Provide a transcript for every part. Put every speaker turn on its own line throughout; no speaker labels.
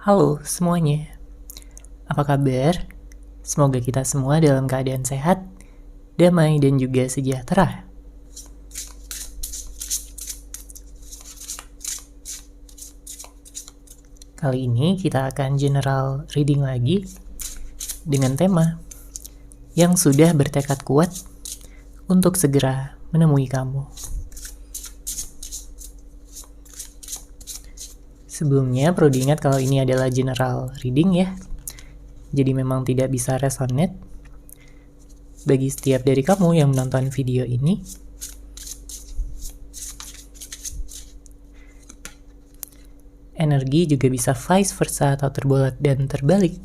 Halo semuanya, apa kabar? Semoga kita semua dalam keadaan sehat, damai, dan juga sejahtera. Kali ini kita akan general reading lagi dengan tema yang sudah bertekad kuat untuk segera menemui kamu. Sebelumnya perlu diingat kalau ini adalah general reading ya, jadi memang tidak bisa resonate bagi setiap dari kamu yang menonton video ini. Energi juga bisa vice versa atau terbolak dan terbalik.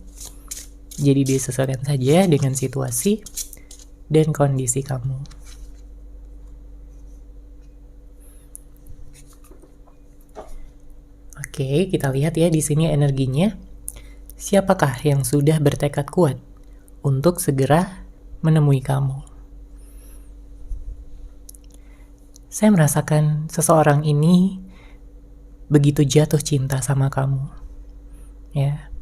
Jadi disesuaikan saja dengan situasi dan kondisi kamu. Oke, kita lihat ya di sini energinya. Siapakah yang sudah bertekad kuat untuk segera menemui kamu? Saya merasakan seseorang ini begitu jatuh cinta sama kamu. Ya.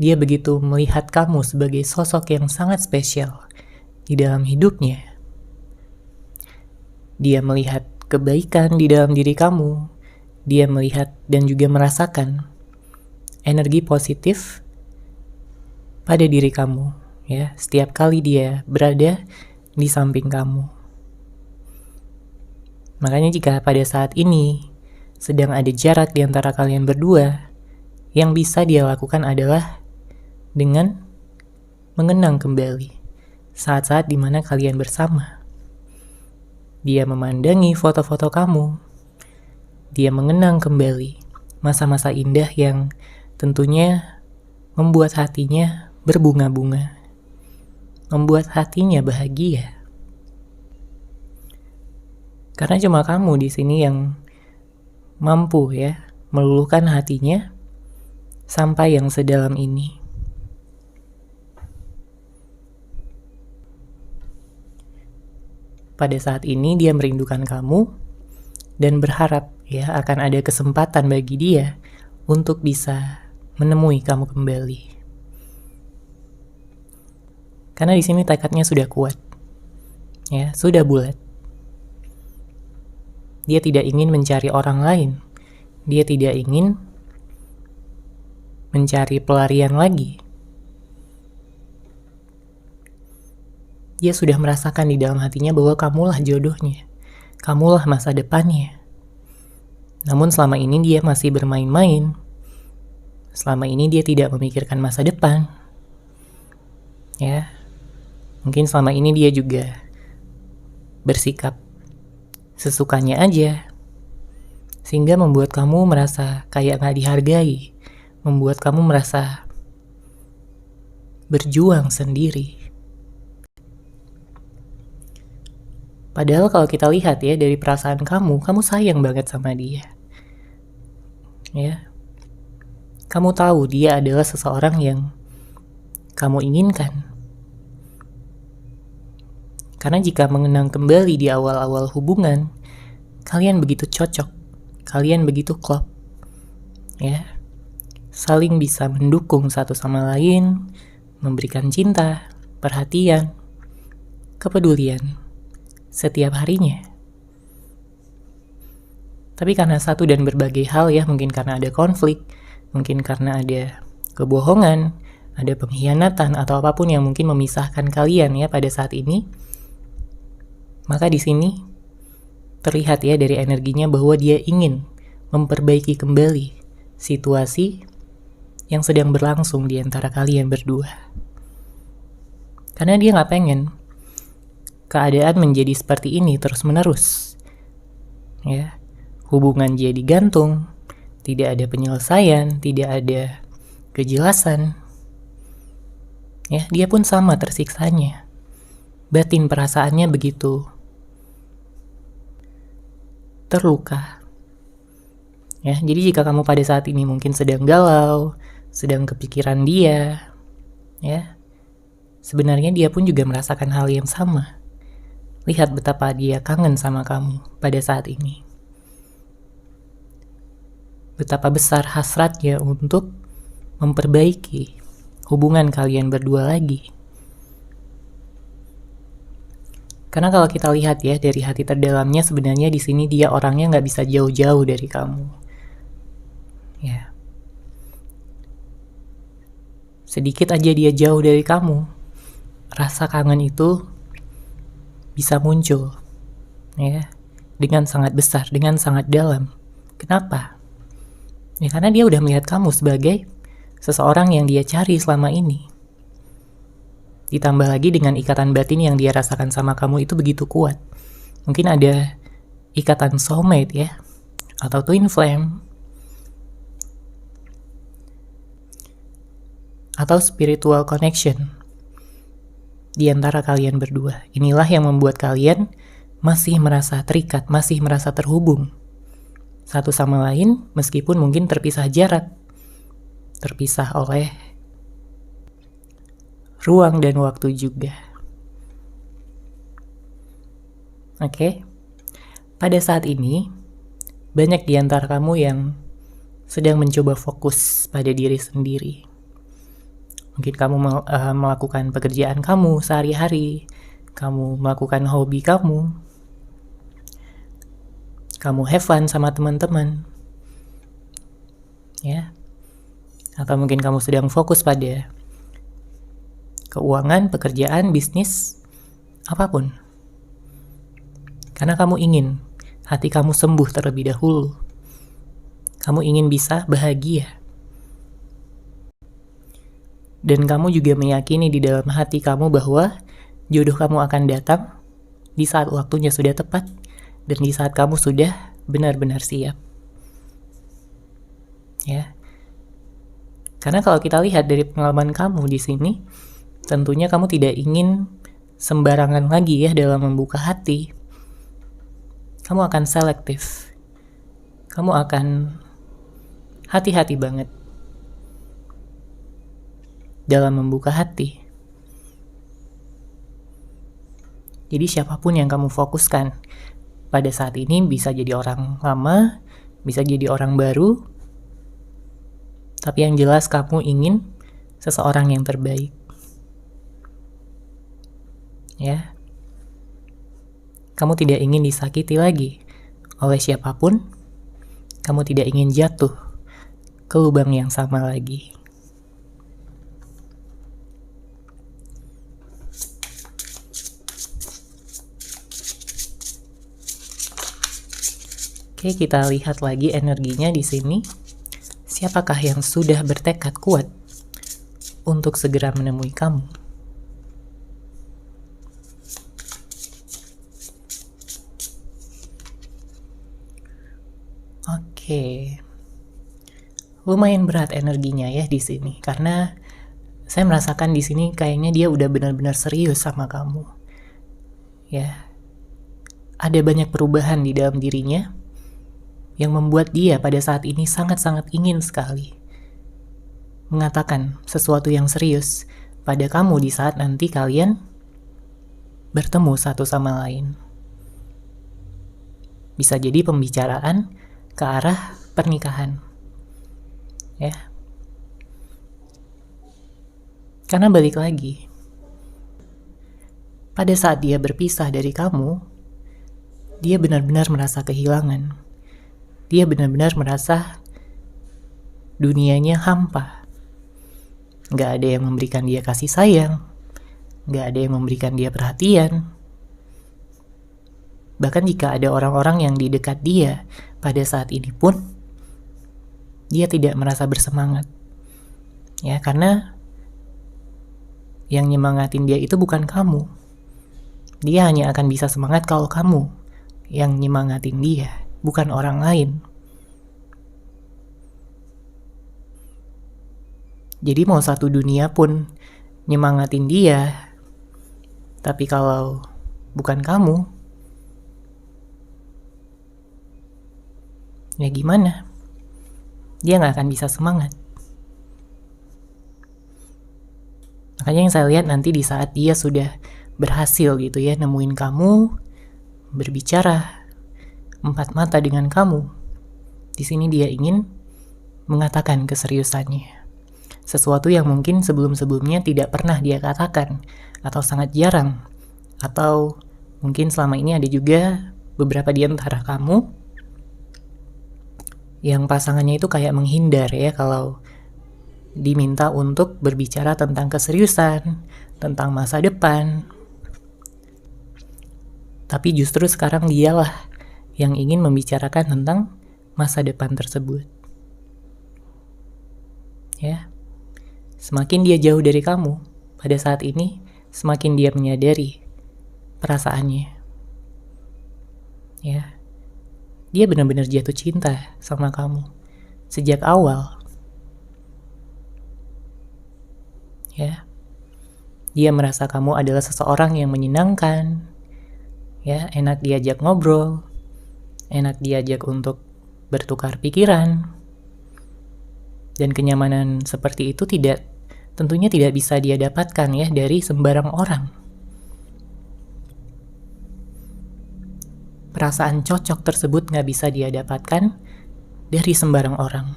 Dia begitu melihat kamu sebagai sosok yang sangat spesial di dalam hidupnya. Dia melihat kebaikan di dalam diri kamu. Dia melihat dan juga merasakan energi positif pada diri kamu, ya, setiap kali dia berada di samping kamu. Makanya jika pada saat ini sedang ada jarak di antara kalian berdua, yang bisa dia lakukan adalah dengan mengenang kembali saat-saat dimana kalian bersama. Dia memandangi foto-foto kamu. Dia mengenang kembali masa-masa indah yang tentunya membuat hatinya berbunga-bunga, membuat hatinya bahagia. Karena cuma kamu di sini yang mampu ya meluluhkan hatinya sampai yang sedalam ini. Pada saat ini dia merindukan kamu dan berharap ya akan ada kesempatan bagi dia untuk bisa menemui kamu kembali. Karena di sini tekadnya sudah kuat. Ya, sudah bulat. Dia tidak ingin mencari orang lain. Dia tidak ingin mencari pelarian lagi. Dia sudah merasakan di dalam hatinya bahwa kamulah jodohnya. Kamulah masa depannya. Namun selama ini dia masih bermain-main. Selama ini dia tidak memikirkan masa depan. Ya. Mungkin selama ini dia juga bersikap sesukanya aja. Sehingga membuat kamu merasa kayak gak dihargai. Membuat kamu merasa berjuang sendiri. Padahal kalau kita lihat ya dari perasaan kamu sayang banget sama dia. Ya. Kamu tahu dia adalah seseorang yang kamu inginkan. Karena jika mengenang kembali di awal-awal hubungan, kalian begitu cocok, kalian begitu klop. Ya. Saling bisa mendukung satu sama lain, memberikan cinta, perhatian, kepedulian setiap harinya. Tapi karena satu dan berbagai hal ya, mungkin karena ada konflik, mungkin karena ada kebohongan, ada pengkhianatan atau apapun yang mungkin memisahkan kalian ya pada saat ini, maka di sini terlihat ya dari energinya bahwa dia ingin memperbaiki kembali situasi yang sedang berlangsung di antara kalian berdua. Karena dia gak pengen keadaan menjadi seperti ini terus-menerus. Ya, hubungan jadi gantung, tidak ada penyelesaian, tidak ada kejelasan. Ya, dia pun sama tersiksanya. Batin perasaannya begitu terluka. Ya, jadi jika kamu pada saat ini mungkin sedang galau, sedang kepikiran dia, ya, sebenarnya dia pun juga merasakan hal yang sama. Lihat betapa dia kangen sama kamu pada saat ini. Betapa besar hasratnya untuk memperbaiki hubungan kalian berdua lagi. Karena kalau kita lihat ya dari hati terdalamnya, sebenarnya di sini dia orangnya nggak bisa jauh-jauh dari kamu. Ya. Sedikit aja dia jauh dari kamu, rasa kangen itu bisa muncul, ya, dengan sangat besar, dengan sangat dalam. Kenapa? Ya karena dia udah melihat kamu sebagai seseorang yang dia cari selama ini. Ditambah lagi dengan ikatan batin yang dia rasakan sama kamu itu begitu kuat. Mungkin ada ikatan soulmate ya, atau twin flame, atau spiritual connection di antara kalian berdua. Inilah yang membuat kalian masih merasa terikat, masih merasa terhubung satu sama lain, meskipun mungkin terpisah jarak, terpisah oleh ruang dan waktu juga. Oke? Pada saat ini, banyak di antara kamu yang sedang mencoba fokus pada diri sendiri. Mungkin kamu melakukan pekerjaan kamu sehari-hari, kamu melakukan hobi kamu have fun sama teman-teman, ya. Atau mungkin kamu sedang fokus pada keuangan, pekerjaan, bisnis, apapun. Karena kamu ingin hati kamu sembuh terlebih dahulu. Kamu ingin bisa bahagia. Dan kamu juga meyakini di dalam hati kamu bahwa jodoh kamu akan datang di saat waktunya sudah tepat dan di saat kamu sudah benar-benar siap. Ya. Karena kalau kita lihat dari pengalaman kamu di sini, tentunya kamu tidak ingin sembarangan lagi ya dalam membuka hati. Kamu akan selektif. Kamu akan hati-hati banget dalam membuka hati. Jadi siapapun yang kamu fokuskan pada saat ini bisa jadi orang lama, bisa jadi orang baru, tapi yang jelas kamu ingin seseorang yang terbaik. Ya. Kamu tidak ingin disakiti lagi oleh siapapun. Kamu tidak ingin jatuh ke lubang yang sama lagi. Oke, kita lihat lagi energinya di sini. Siapakah yang sudah bertekad kuat untuk segera menemui kamu? Oke. Lumayan berat energinya ya di sini, karena saya merasakan di sini kayaknya dia udah benar-benar serius sama kamu. Ya. Ada banyak perubahan di dalam dirinya yang membuat dia pada saat ini sangat-sangat ingin sekali mengatakan sesuatu yang serius pada kamu di saat nanti kalian bertemu satu sama lain. Bisa jadi pembicaraan ke arah pernikahan. Ya. Karena balik lagi, pada saat dia berpisah dari kamu, dia benar-benar merasa kehilangan. Dia benar-benar merasa dunianya hampa. Gak ada yang memberikan dia kasih sayang. Gak ada yang memberikan dia perhatian. Bahkan jika ada orang-orang yang di dekat dia pada saat ini pun, dia tidak merasa bersemangat. Ya, karena yang nyemangatin dia itu bukan kamu. Dia hanya akan bisa semangat kalau kamu yang nyemangatin dia, bukan orang lain. Jadi mau satu dunia pun nyemangatin dia, tapi kalau bukan kamu, ya gimana? Dia gak akan bisa semangat. Makanya yang saya lihat nanti di saat dia sudah berhasil gitu ya, nemuin kamu, berbicara empat mata dengan kamu, di sini dia ingin mengatakan keseriusannya. sesuatu yang mungkin sebelum-sebelumnya tidak pernah dia katakan, atau sangat jarang, atau mungkin selama ini ada juga beberapa di antara kamu yang pasangannya itu kayak menghindar ya kalau diminta untuk berbicara tentang keseriusan, tentang masa depan. Tapi justru sekarang dialah yang ingin membicarakan tentang masa depan tersebut. Ya. Semakin dia jauh dari kamu pada saat ini, semakin dia menyadari perasaannya. Ya. Dia benar-benar jatuh cinta sama kamu sejak awal. Ya. Dia merasa kamu adalah seseorang yang menyenangkan. Ya, enak diajak ngobrol, enak diajak untuk bertukar pikiran. Dan kenyamanan seperti itu tentunya tidak bisa dia dapatkan ya dari sembarang orang. Perasaan cocok tersebut gak bisa dia dapatkan dari sembarang orang.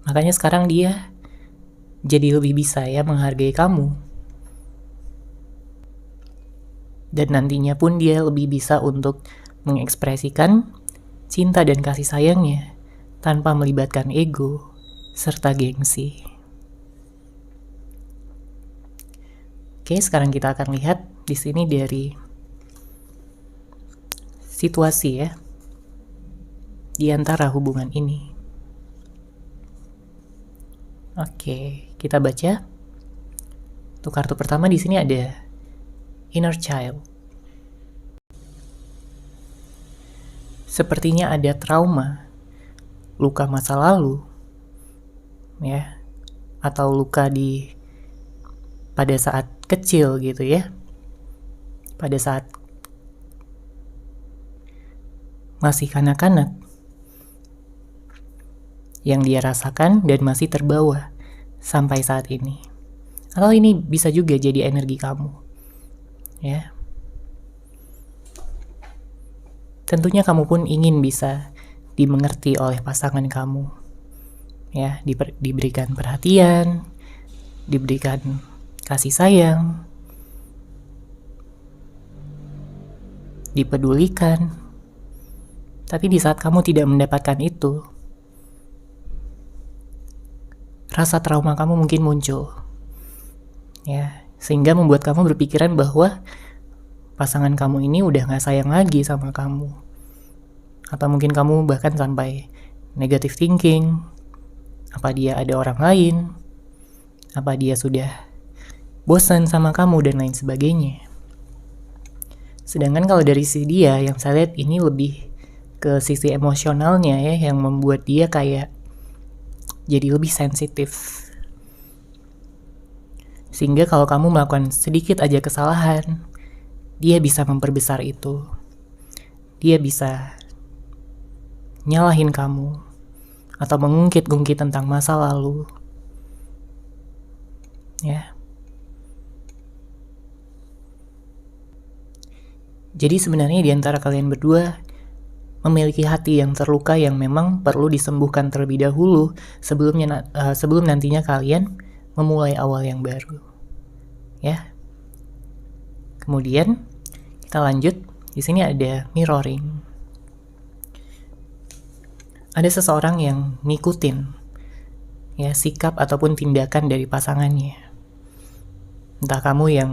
Makanya sekarang dia jadi lebih bisa ya menghargai kamu. Dan nantinya pun dia lebih bisa untuk mengekspresikan cinta dan kasih sayangnya tanpa melibatkan ego serta gengsi. Oke, sekarang kita akan lihat di sini dari situasi ya di antara hubungan ini. Oke, kita baca. Untuk kartu pertama di sini ada Inner Child. Sepertinya ada trauma, luka masa lalu, ya, atau luka pada saat kecil gitu ya, pada saat masih kanak-kanak, yang dia rasakan dan masih terbawa sampai saat ini. Atau ini bisa juga jadi energi kamu, ya. Tentunya kamu pun ingin bisa dimengerti oleh pasangan kamu, ya, diberikan perhatian, diberikan kasih sayang, dipedulikan. Tapi di saat kamu tidak mendapatkan itu, rasa trauma kamu mungkin muncul, ya, sehingga membuat kamu berpikiran bahwa pasangan kamu ini udah gak sayang lagi sama kamu. Atau mungkin kamu bahkan sampai negative thinking, apa dia ada orang lain, apa dia sudah bosan sama kamu, dan lain sebagainya. Sedangkan kalau dari sisi dia, yang saya lihat ini lebih ke sisi emosionalnya ya, yang membuat dia kayak jadi lebih sensitif. Sehingga kalau kamu melakukan sedikit aja kesalahan, dia bisa memperbesar itu. Dia bisa nyalahin kamu atau mengungkit-ungkit tentang masa lalu. Ya. Jadi sebenarnya di antara kalian berdua memiliki hati yang terluka yang memang perlu disembuhkan terlebih dahulu sebelum nantinya kalian memulai awal yang baru. Ya. Kemudian kita lanjut. Di sini ada mirroring. Ada seseorang yang ngikutin ya sikap ataupun tindakan dari pasangannya. Entah kamu yang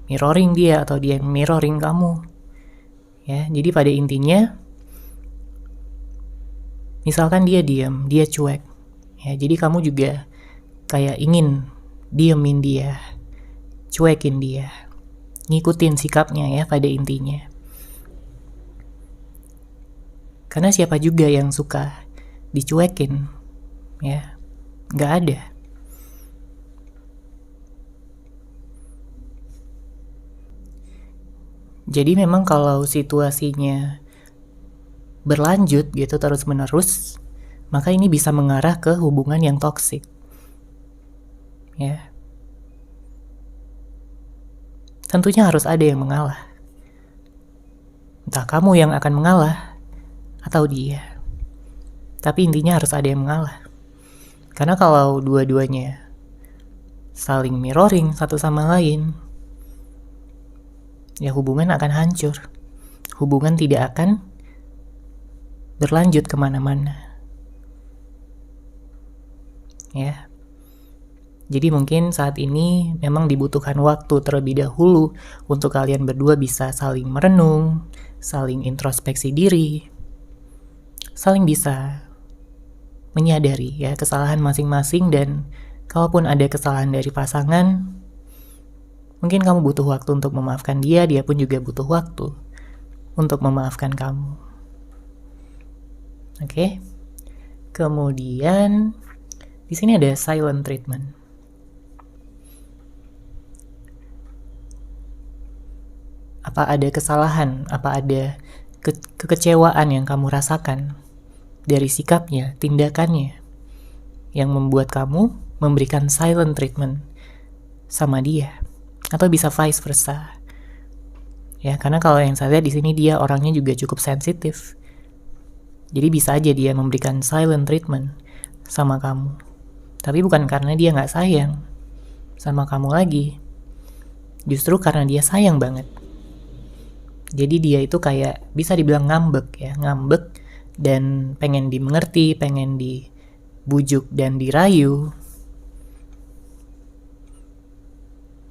mirroring dia atau dia yang mirroring kamu. Ya, jadi pada intinya misalkan dia diam, dia cuek. Ya, jadi kamu juga kayak ingin diemin dia, cuekin dia, ngikutin sikapnya ya pada intinya. Karena siapa juga yang suka dicuekin, ya, nggak ada. Jadi memang kalau situasinya berlanjut gitu terus-menerus, maka ini bisa mengarah ke hubungan yang toksik. Ya. Tentunya harus ada yang mengalah. Entah kamu yang akan mengalah atau dia. Tapi intinya harus ada yang mengalah. Karena kalau dua-duanya saling mirroring satu sama lain, ya hubungan akan hancur. Hubungan tidak akan berlanjut kemana-mana. Ya. Jadi mungkin saat ini memang dibutuhkan waktu terlebih dahulu untuk kalian berdua bisa saling merenung, saling introspeksi diri, saling bisa menyadari ya kesalahan masing-masing, dan kalaupun ada kesalahan dari pasangan, mungkin kamu butuh waktu untuk memaafkan dia, dia pun juga butuh waktu untuk memaafkan kamu. Oke. Kemudian di sini ada silent treatment. Apa ada kesalahan, apa ada kekecewaan yang kamu rasakan dari sikapnya, tindakannya, yang membuat kamu memberikan silent treatment sama dia, atau bisa vice versa. Ya, karena kalau yang saya lihat di sini dia orangnya juga cukup sensitif. Jadi bisa aja dia memberikan silent treatment sama kamu. Tapi bukan karena dia nggak sayang sama kamu lagi. Justru karena dia sayang banget. Jadi dia itu kayak bisa dibilang ngambek ya, ngambek dan pengen dimengerti, pengen dibujuk dan dirayu.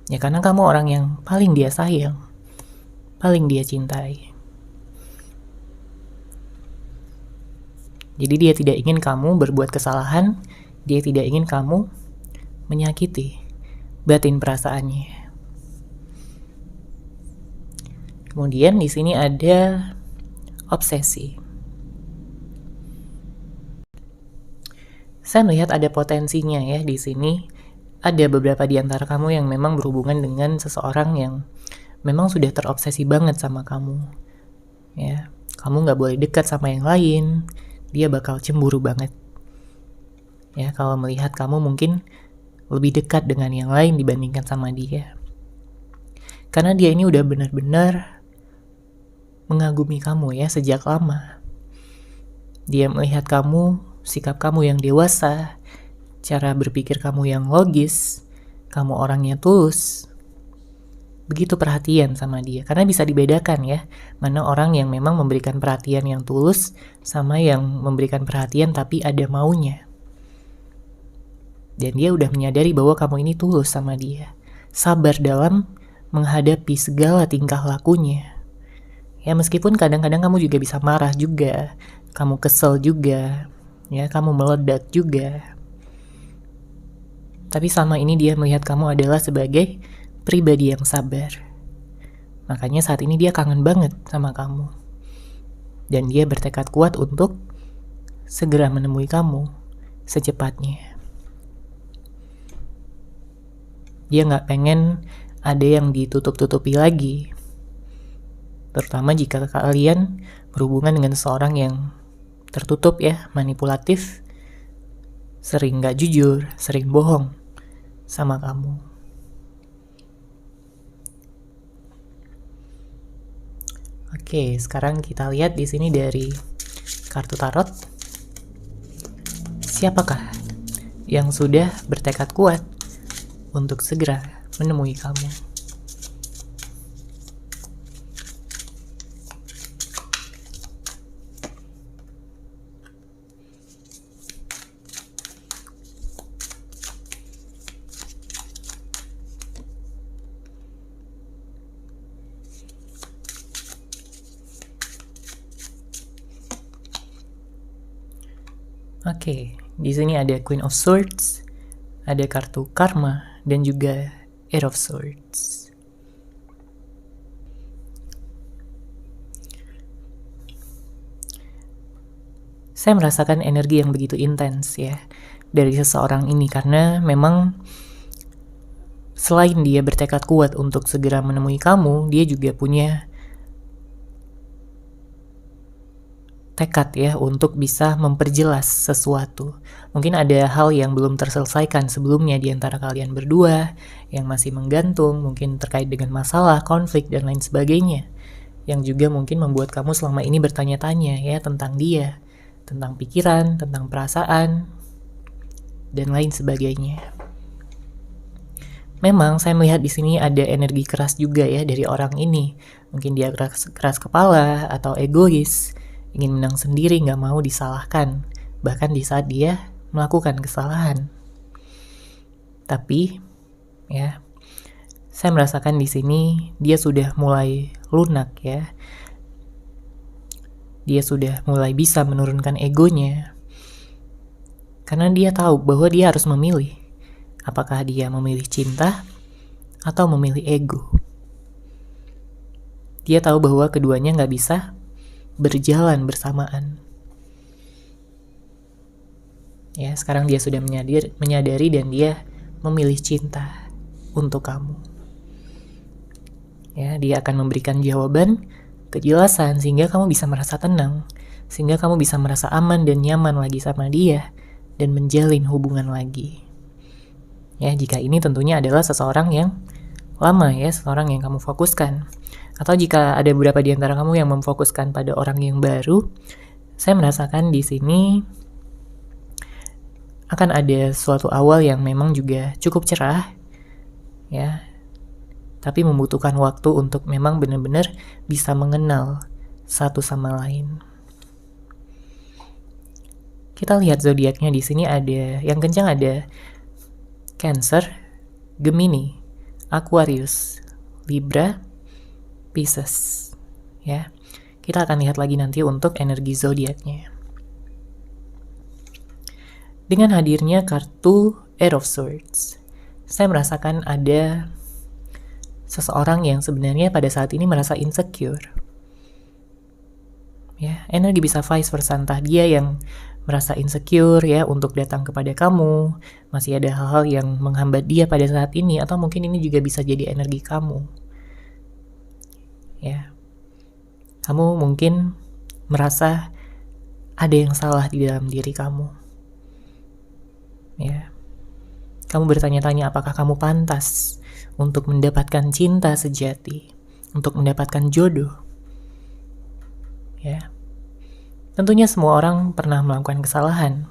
Ya karena kamu orang yang paling dia sayang, paling dia cintai. Jadi dia tidak ingin kamu berbuat kesalahan, dia tidak ingin kamu menyakiti batin perasaannya. Kemudian di sini ada obsesi. Saya melihat ada potensinya ya di sini. Ada beberapa di antara kamu yang memang berhubungan dengan seseorang yang memang sudah terobsesi banget sama kamu. Ya, kamu nggak boleh dekat sama yang lain. Dia bakal cemburu banget. Ya, kalau melihat kamu mungkin lebih dekat dengan yang lain dibandingkan sama dia. Karena dia ini udah benar-benar mengagumi kamu ya sejak lama. Dia melihat kamu, sikap kamu yang dewasa, cara berpikir kamu yang logis, kamu orangnya tulus. Begitu perhatian sama dia. Karena bisa dibedakan ya, mana orang yang memang memberikan perhatian yang tulus sama yang memberikan perhatian tapi ada maunya. Dan dia udah menyadari bahwa kamu ini tulus sama dia. Sabar dalam menghadapi segala tingkah lakunya. Ya meskipun kadang-kadang kamu juga bisa marah juga, kamu kesel juga, ya kamu meledak juga. Tapi selama ini dia melihat kamu adalah sebagai pribadi yang sabar. Makanya saat ini dia kangen banget sama kamu. Dan dia bertekad kuat untuk segera menemui kamu secepatnya. Dia gak pengen ada yang ditutup-tutupi lagi. Terutama jika kalian berhubungan dengan seorang yang tertutup ya, manipulatif, sering gak jujur, sering bohong sama kamu. Oke, sekarang kita lihat di sini dari kartu tarot. Siapakah yang sudah bertekad kuat untuk segera menemui kamu? Oke, di sini ada Queen of Swords, ada kartu Karma, dan juga Eight of Swords. Saya merasakan energi yang begitu intens ya dari seseorang ini, karena memang selain dia bertekad kuat untuk segera menemui kamu, dia juga punya tekad ya untuk bisa memperjelas sesuatu. Mungkin ada hal yang belum terselesaikan sebelumnya di antara kalian berdua, yang masih menggantung, mungkin terkait dengan masalah, konflik, dan lain sebagainya. Yang juga mungkin membuat kamu selama ini bertanya-tanya ya tentang dia, tentang pikiran, tentang perasaan. dan lain sebagainya. Memang saya melihat di sini ada energi keras juga ya dari orang ini. Mungkin dia keras kepala atau egois, ingin menang sendiri, nggak mau disalahkan, bahkan di saat dia melakukan kesalahan. Tapi ya, saya merasakan di sini dia sudah mulai lunak ya. Dia sudah mulai bisa menurunkan egonya. Karena dia tahu bahwa dia harus memilih. Apakah dia memilih cinta atau memilih ego? Dia tahu bahwa keduanya nggak bisa berjalan bersamaan. Ya, sekarang dia sudah menyadari dan dia memilih cinta untuk kamu. Ya, dia akan memberikan jawaban, kejelasan sehingga kamu bisa merasa tenang, sehingga kamu bisa merasa aman dan nyaman lagi sama dia dan menjalin hubungan lagi. Ya, jika ini tentunya adalah seseorang yang lama ya, seseorang yang kamu fokuskan. Atau jika ada beberapa di antara kamu yang memfokuskan pada orang yang baru, saya merasakan di sini akan ada suatu awal yang memang juga cukup cerah, ya. Tapi membutuhkan waktu untuk memang benar-benar bisa mengenal satu sama lain. Kita lihat zodiaknya di sini ada yang kencang, ada Cancer, Gemini, Aquarius, Libra, Pisces. Ya. Kita akan lihat lagi nanti untuk energi zodiaknya. Dengan hadirnya kartu Eight of Swords, saya merasakan ada seseorang yang sebenarnya pada saat ini merasa insecure. Ya, energi bisa vice versa, entah dia yang merasa insecure ya untuk datang kepada kamu, masih ada hal-hal yang menghambat dia pada saat ini, atau mungkin ini juga bisa jadi energi kamu. Ya. Kamu mungkin merasa ada yang salah di dalam diri kamu. Ya. Kamu bertanya-tanya apakah kamu pantas untuk mendapatkan cinta sejati, untuk mendapatkan jodoh. Ya. Tentunya semua orang pernah melakukan kesalahan.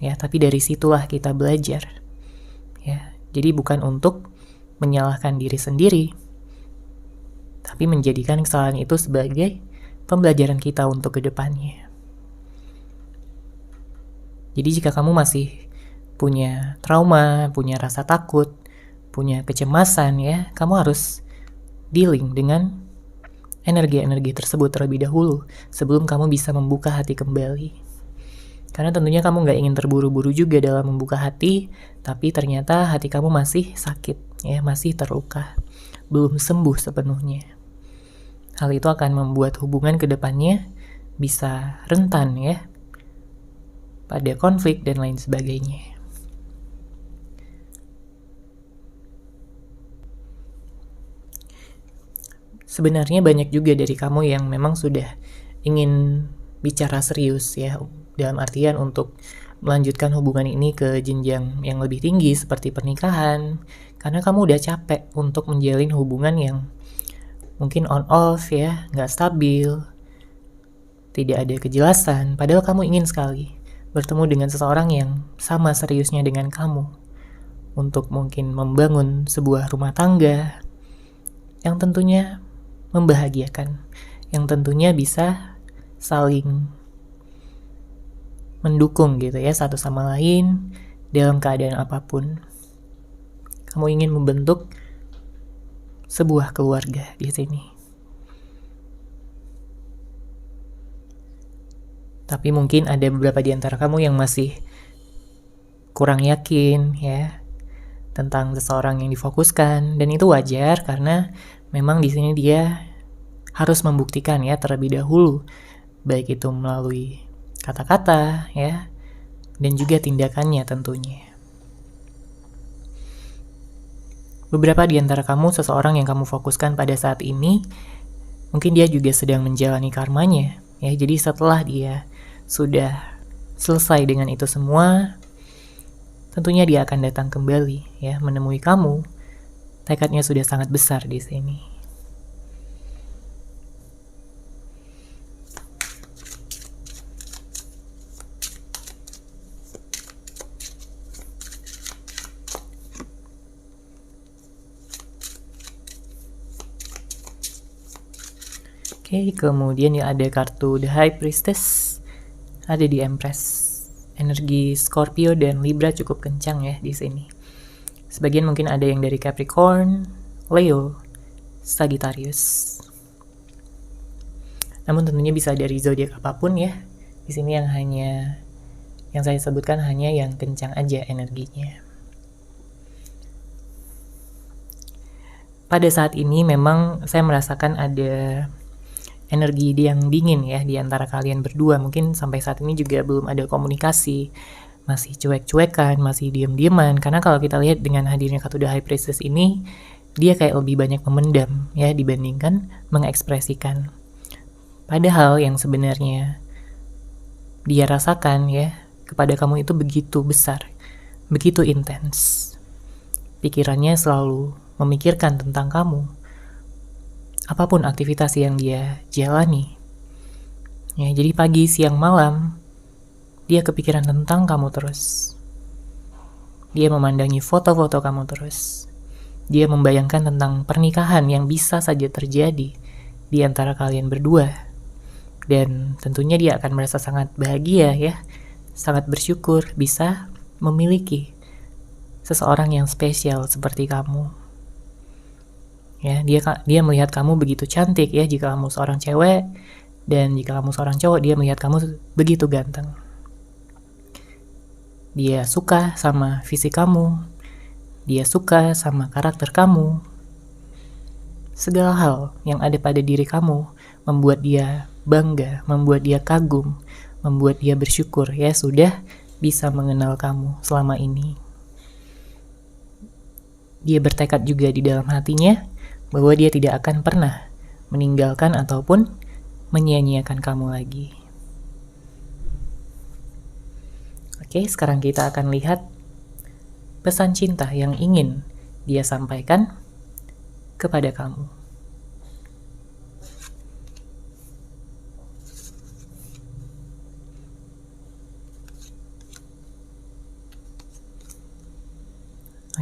Ya, tapi dari situlah kita belajar. Ya, jadi bukan untuk menyalahkan diri sendiri, tapi menjadikan kesalahan itu sebagai pembelajaran kita untuk kedepannya. Jadi jika kamu masih punya trauma, punya rasa takut, punya kecemasan ya, kamu harus dealing dengan energi-energi tersebut terlebih dahulu sebelum kamu bisa membuka hati kembali. Karena tentunya kamu gak ingin terburu-buru juga dalam membuka hati, tapi ternyata hati kamu masih sakit, ya, masih terluka, belum sembuh sepenuhnya. Hal itu akan membuat hubungan ke depannya bisa rentan ya, pada konflik dan lain sebagainya. Sebenarnya banyak juga dari kamu yang memang sudah ingin bicara serius ya, dalam artian untuk melanjutkan hubungan ini ke jenjang yang lebih tinggi seperti pernikahan, karena kamu udah capek untuk menjalin hubungan yang mungkin on off ya, nggak stabil, tidak ada kejelasan, padahal kamu ingin sekali bertemu dengan seseorang yang sama seriusnya dengan kamu untuk mungkin membangun sebuah rumah tangga yang tentunya membahagiakan, yang tentunya bisa saling mendukung gitu ya satu sama lain dalam keadaan apapun. Kamu ingin membentuk sebuah keluarga di sini. Tapi mungkin ada beberapa di antara kamu yang masih kurang yakin ya tentang seseorang yang difokuskan, dan itu wajar karena memang di sini dia harus membuktikan ya terlebih dahulu, baik itu melalui kata-kata ya dan juga tindakannya tentunya. Beberapa di antara kamu, seseorang yang kamu fokuskan pada saat ini, mungkin dia juga sedang menjalani karmanya ya. Jadi setelah dia sudah selesai dengan itu semua, tentunya dia akan datang kembali ya menemui kamu. Tekadnya sudah sangat besar di sini. Oke, kemudian ya ada kartu The High Priestess, ada di Empress. Energi Scorpio dan Libra cukup kencang ya di sini. Sebagian mungkin ada yang dari Capricorn, Leo, Sagittarius. Namun tentunya bisa dari zodiak apapun ya. Di sini yang saya sebutkan hanya yang kencang aja energinya. Pada saat ini memang saya merasakan ada energi yang dingin ya di antara kalian berdua. Mungkin sampai saat ini juga belum ada komunikasi, masih cuek-cuekan, masih diam-diaman. Karena kalau kita lihat dengan hadirnya kartu The High Priestess ini, dia kayak lebih banyak memendam ya dibandingkan mengekspresikan. Padahal yang sebenarnya dia rasakan ya kepada kamu itu begitu besar, begitu intens. Pikirannya selalu memikirkan tentang kamu. Apapun aktivitas yang dia jalani. Ya, jadi pagi, siang, malam, dia kepikiran tentang kamu terus. Dia memandangi foto-foto kamu terus. Dia membayangkan tentang pernikahan yang bisa saja terjadi di antara kalian berdua. Dan tentunya dia akan merasa sangat bahagia ya, sangat bersyukur bisa memiliki seseorang yang spesial seperti kamu. Ya, dia melihat kamu begitu cantik ya jika kamu seorang cewek, dan jika kamu seorang cowok dia melihat kamu begitu ganteng. Dia suka sama fisik kamu, dia suka sama karakter kamu. Segala hal yang ada pada diri kamu membuat dia bangga, membuat dia kagum, membuat dia bersyukur ya sudah bisa mengenal kamu selama ini. Dia bertekad juga di dalam hatinya bahwa dia tidak akan pernah meninggalkan ataupun menyia-nyiakan kamu lagi. Oke, sekarang kita akan lihat pesan cinta yang ingin dia sampaikan kepada kamu.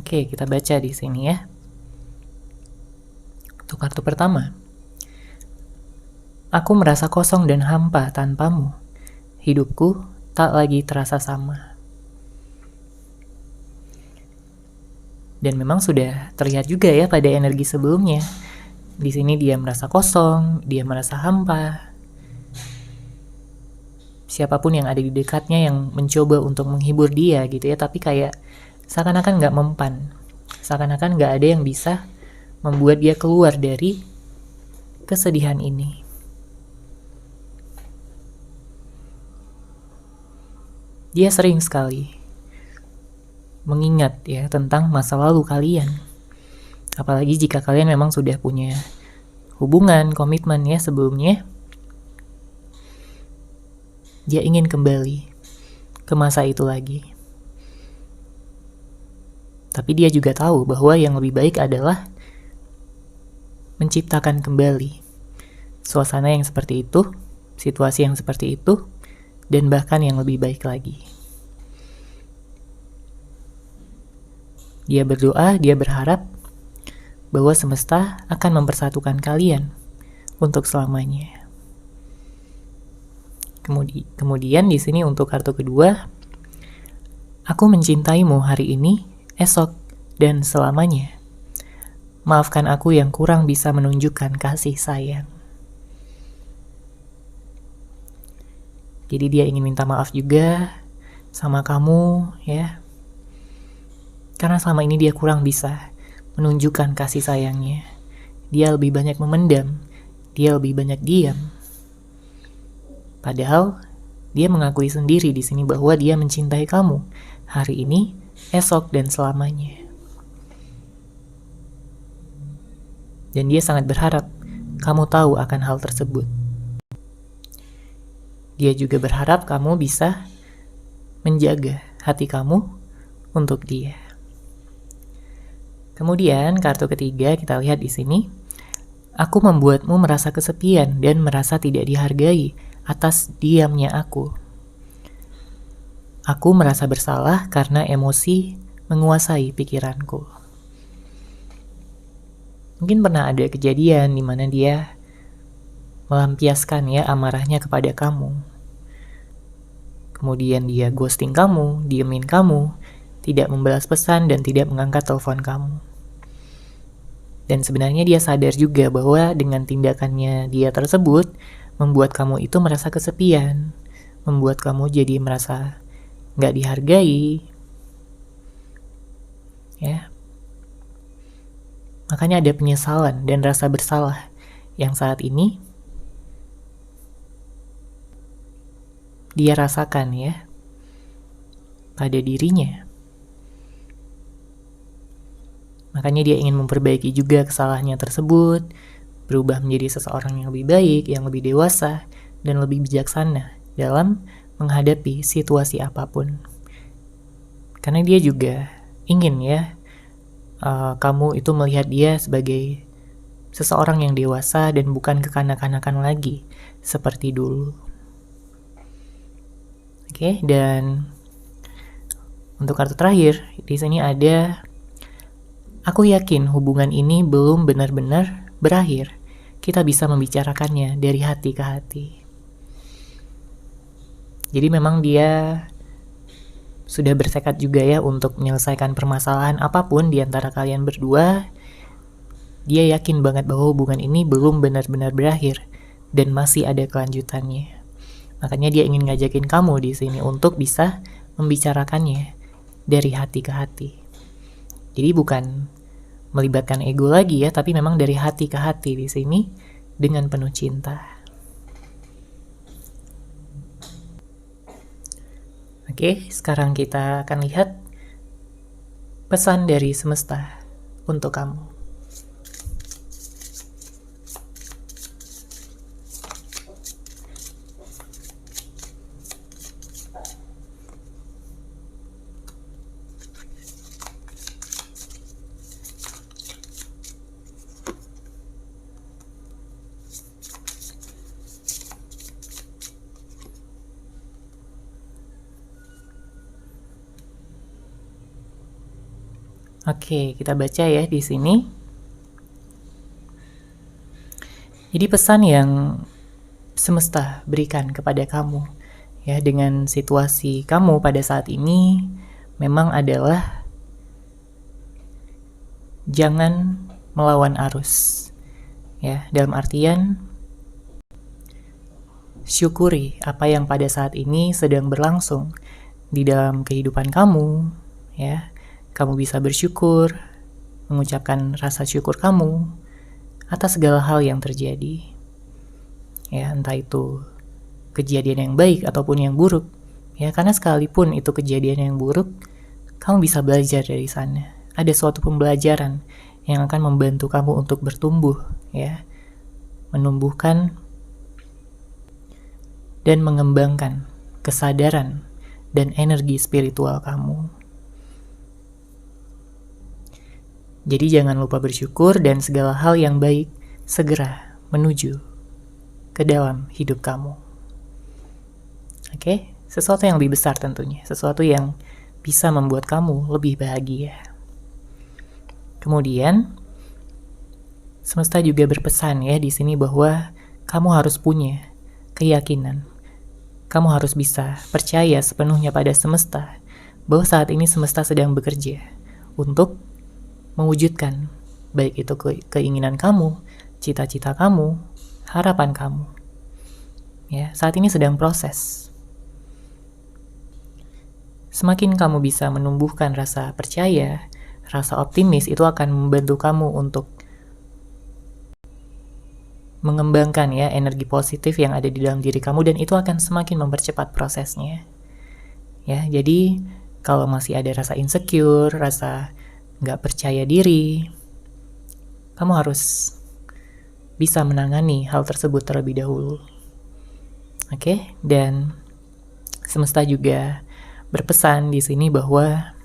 Oke, kita baca di sini ya. Untuk kartu pertama, aku merasa kosong dan hampa tanpamu. Hidupku tak lagi terasa sama. Dan memang sudah terlihat juga ya pada energi sebelumnya. Di sini dia merasa kosong, dia merasa hampa. Siapapun yang ada di dekatnya yang mencoba untuk menghibur dia gitu ya, tapi kayak seakan-akan gak mempan. Seakan-akan gak ada yang bisa membuat dia keluar dari kesedihan ini. Dia sering sekali mengingat ya tentang masa lalu kalian. Apalagi jika kalian memang sudah punya hubungan, komitmen ya sebelumnya. Dia ingin kembali ke masa itu lagi. Tapi dia juga tahu bahwa yang lebih baik adalah menciptakan kembali suasana yang seperti itu, situasi yang seperti itu, dan bahkan yang lebih baik lagi. Dia berdoa, dia berharap bahwa semesta akan mempersatukan kalian untuk selamanya. Kemudian di sini untuk kartu kedua, aku mencintaimu hari ini, esok, dan selamanya. Maafkan aku yang kurang bisa menunjukkan kasih sayang. Jadi dia ingin minta maaf juga sama kamu ya. Karena selama ini dia kurang bisa menunjukkan kasih sayangnya. Dia lebih banyak memendam, dia lebih banyak diam. Padahal dia mengakui sendiri di sini bahwa dia mencintai kamu hari ini, esok, dan selamanya. Dan dia sangat berharap kamu tahu akan hal tersebut. Dia juga berharap kamu bisa menjaga hati kamu untuk dia. Kemudian kartu ketiga kita lihat di sini. Aku membuatmu merasa kesepian dan merasa tidak dihargai atas diamnya aku. Aku merasa bersalah karena emosi menguasai pikiranku. Mungkin pernah ada kejadian di mana dia melampiaskan ya amarahnya kepada kamu. Kemudian dia ghosting kamu, diemin kamu, tidak membalas pesan dan tidak mengangkat telepon kamu. Dan sebenarnya dia sadar juga bahwa dengan tindakannya dia tersebut membuat kamu itu merasa kesepian, membuat kamu jadi merasa nggak dihargai, ya. Makanya ada penyesalan dan rasa bersalah yang saat ini dia rasakan ya pada dirinya. Makanya dia ingin memperbaiki juga kesalahannya tersebut, berubah menjadi seseorang yang lebih baik, yang lebih dewasa, dan lebih bijaksana dalam menghadapi situasi apapun. Karena dia juga ingin ya kamu itu melihat dia sebagai seseorang yang dewasa dan bukan kekanak-kanakan lagi seperti dulu. Oke, dan untuk kartu terakhir di sini ada, aku yakin hubungan ini belum benar-benar berakhir. Kita bisa membicarakannya dari hati ke hati. Jadi memang dia sudah bertekad juga ya untuk menyelesaikan permasalahan apapun di antara kalian berdua. Dia yakin banget bahwa hubungan ini belum benar-benar berakhir dan masih ada kelanjutannya. Makanya dia ingin ngajakin kamu di sini untuk bisa membicarakannya dari hati ke hati. Jadi bukan melibatkan ego lagi ya, tapi memang dari hati ke hati di sini dengan penuh cinta. Oke, sekarang kita akan lihat pesan dari semesta untuk kamu. Oke, kita baca ya di sini. Jadi pesan yang semesta berikan kepada kamu ya dengan situasi kamu pada saat ini memang adalah jangan melawan arus. Ya, dalam artian syukuri apa yang pada saat ini sedang berlangsung di dalam kehidupan kamu, ya. Kamu bisa bersyukur, mengucapkan rasa syukur kamu atas segala hal yang terjadi. Ya, entah itu kejadian yang baik ataupun yang buruk. Ya, karena sekalipun itu kejadian yang buruk, kamu bisa belajar dari sana. Ada suatu pembelajaran yang akan membantu kamu untuk bertumbuh, ya. Menumbuhkan dan mengembangkan kesadaran dan energi spiritual kamu. Jadi jangan lupa bersyukur dan segala hal yang baik segera menuju ke dalam hidup kamu. Oke, sesuatu yang lebih besar tentunya, sesuatu yang bisa membuat kamu lebih bahagia. Kemudian, semesta juga berpesan ya di sini bahwa kamu harus punya keyakinan. Kamu harus bisa percaya sepenuhnya pada semesta bahwa saat ini semesta sedang bekerja untuk mewujudkan baik itu keinginan kamu, cita-cita kamu, harapan kamu. Ya, saat ini sedang proses. Semakin kamu bisa menumbuhkan rasa percaya, rasa optimis, itu akan membantu kamu untuk mengembangkan ya energi positif yang ada di dalam diri kamu dan itu akan semakin mempercepat prosesnya. Ya, jadi kalau masih ada rasa insecure, rasa nggak percaya diri, kamu harus bisa menangani hal tersebut terlebih dahulu. Oke, dan semesta juga berpesan di sini bahwa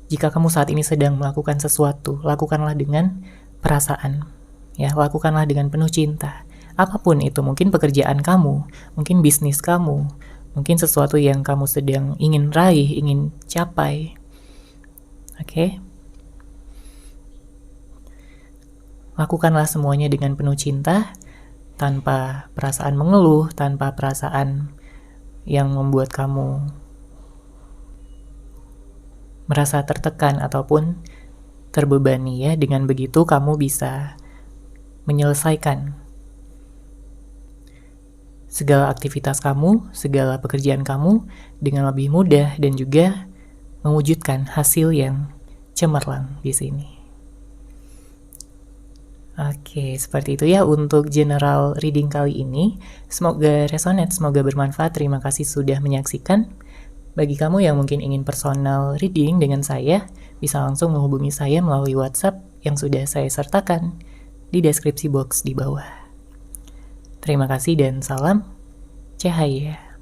jika kamu saat ini sedang melakukan sesuatu, lakukanlah dengan perasaan, ya, lakukanlah dengan penuh cinta. Apapun itu, mungkin pekerjaan kamu, mungkin bisnis kamu, mungkin sesuatu yang kamu sedang ingin raih, ingin capai. Oke? Lakukanlah semuanya dengan penuh cinta tanpa perasaan mengeluh, tanpa perasaan yang membuat kamu merasa tertekan ataupun terbebani ya. Dengan begitu kamu bisa menyelesaikan segala aktivitas kamu, segala pekerjaan kamu dengan lebih mudah dan juga mewujudkan hasil yang cemerlang di sini. Oke, seperti itu ya untuk general reading kali ini. Semoga resonate, semoga bermanfaat. Terima kasih sudah menyaksikan. Bagi kamu yang mungkin ingin personal reading dengan saya, bisa langsung menghubungi saya melalui WhatsApp yang sudah saya sertakan di deskripsi box di bawah. Terima kasih dan salam cahaya.